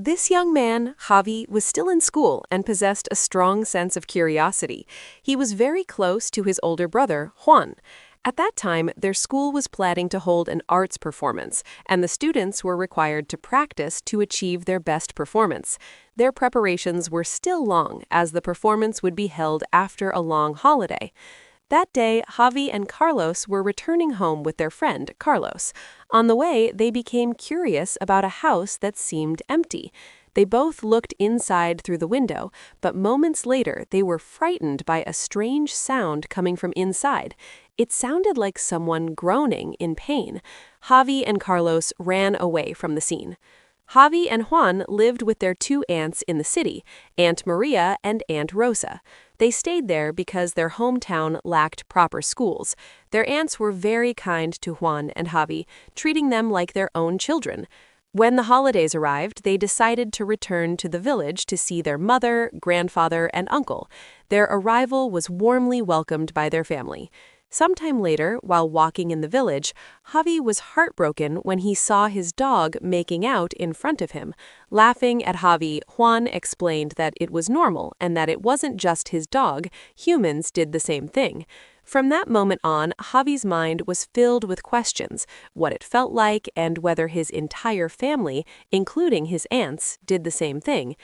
This young man, Javi, was still in school and possessed a strong sense of curiosity. He was very close to his older brother, Juan. At that time, their school was planning to hold an arts performance, and the students were required to practice to achieve their best performance. Their preparations were still long, as the performance would be held after a long holiday. That day, Javi and Carlos were returning home with their friend, Carlos. On the way, they became curious about a house that seemed empty. They both looked inside through the window, but moments later they were frightened by a strange sound coming from inside. It sounded like someone groaning in pain. Javi and Carlos ran away from the scene. Javi and Juan lived with their two aunts in the city, Aunt Maria and Aunt Rosa. They stayed there because their hometown lacked proper schools. Their aunts were very kind to Juan and Javi, treating them like their own children. When the holidays arrived, they decided to return to the village to see their mother, grandfather, and uncle. Their arrival was warmly welcomed by their family. Sometime later, while walking in the village, Javi was heartbroken when he saw his dog making out in front of him. Laughing at Javi, Juan explained that it was normal and that it wasn't just his dog, humans did the same thing. From that moment on, Javi's mind was filled with questions, what it felt like and whether his entire family, including his aunts, did the same thing.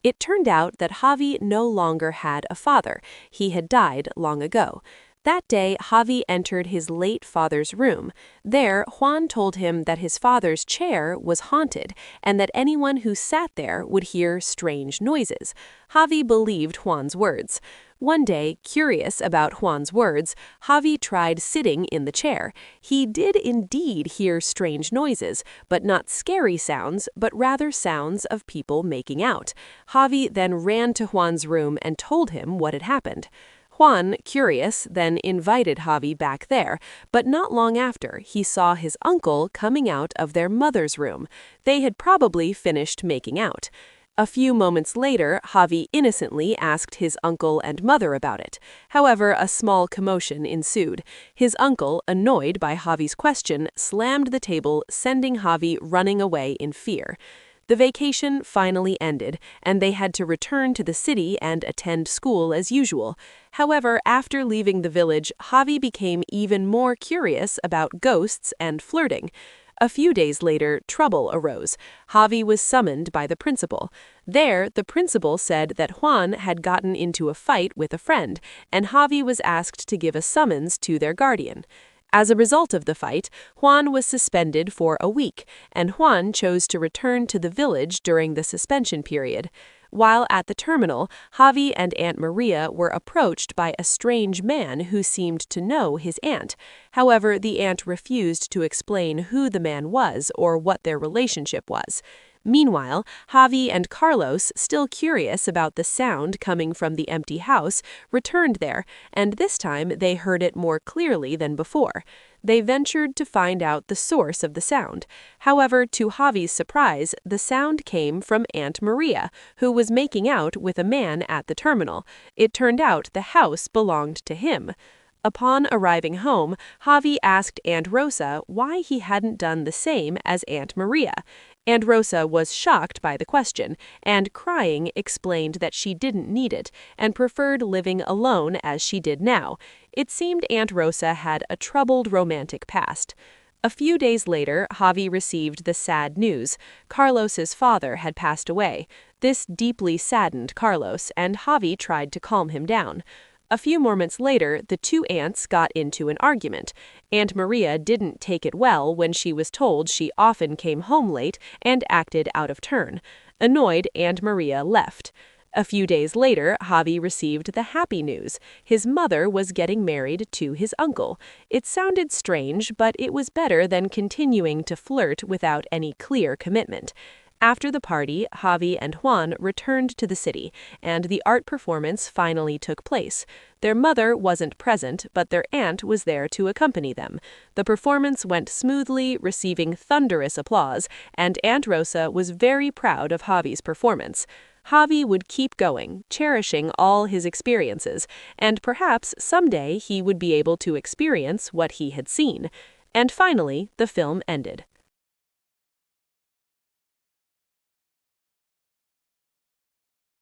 It turned out that Javi no longer had a father. He had died long ago. That day, Javi entered his late father's room. There, Juan told him that his father's chair was haunted and that anyone who sat there would hear strange noises. Javi believed Juan's words. One day, curious about Juan's words, Javi tried sitting in the chair. He did indeed hear strange noises, but not scary sounds, but rather sounds of people making out. Javi then ran to Juan's room and told him what had happened. Juan, curious, then invited Javi back there, but not long after, he saw his uncle coming out of their mother's room. They had probably finished making out. A few moments later, Javi innocently asked his uncle and mother about it. However, a small commotion ensued. His uncle, annoyed by Javi's question, slammed the table, sending Javi running away in fear. The vacation finally ended, and they had to return to the city and attend school as usual. However, after leaving the village, Javi became even more curious about ghosts and flirting. A few days later, trouble arose. Javi was summoned by the principal. There, the principal said that Juan had gotten into a fight with a friend, and Javi was asked to give a summons to their guardian. As a result of the fight, Juan was suspended for a week, and Juan chose to return to the village during the suspension period. While at the terminal, Javi and Aunt Maria were approached by a strange man who seemed to know his aunt. However, the aunt refused to explain who the man was or what their relationship was. Meanwhile, Javi and Carlos, still curious about the sound coming from the empty house, returned there, and this time they heard it more clearly than before. They ventured to find out the source of the sound. However, to Javi's surprise, the sound came from Aunt Maria, who was making out with a man at the terminal. It turned out the house belonged to him. Upon arriving home, Javi asked Aunt Rosa why he hadn't done the same as Aunt Maria. Aunt Rosa was shocked by the question, and crying explained that she didn't need it, and preferred living alone as she did now. It seemed Aunt Rosa had a troubled romantic past. A few days later, Javi received the sad news. Carlos's father had passed away. This deeply saddened Carlos, and Javi tried to calm him down. A few moments later, the two aunts got into an argument. Aunt Maria didn't take it well when she was told she often came home late and acted out of turn. Annoyed, Aunt Maria left. A few days later, Javi received the happy news. His mother was getting married to his uncle. It sounded strange, but it was better than continuing to flirt without any clear commitment. After the party, Javi and Juan returned to the city, and the art performance finally took place. Their mother wasn't present, but their aunt was there to accompany them. The performance went smoothly, receiving thunderous applause, and Aunt Rosa was very proud of Javi's performance. Javi would keep going, cherishing all his experiences, and perhaps someday he would be able to experience what he had seen. And finally, the film ended.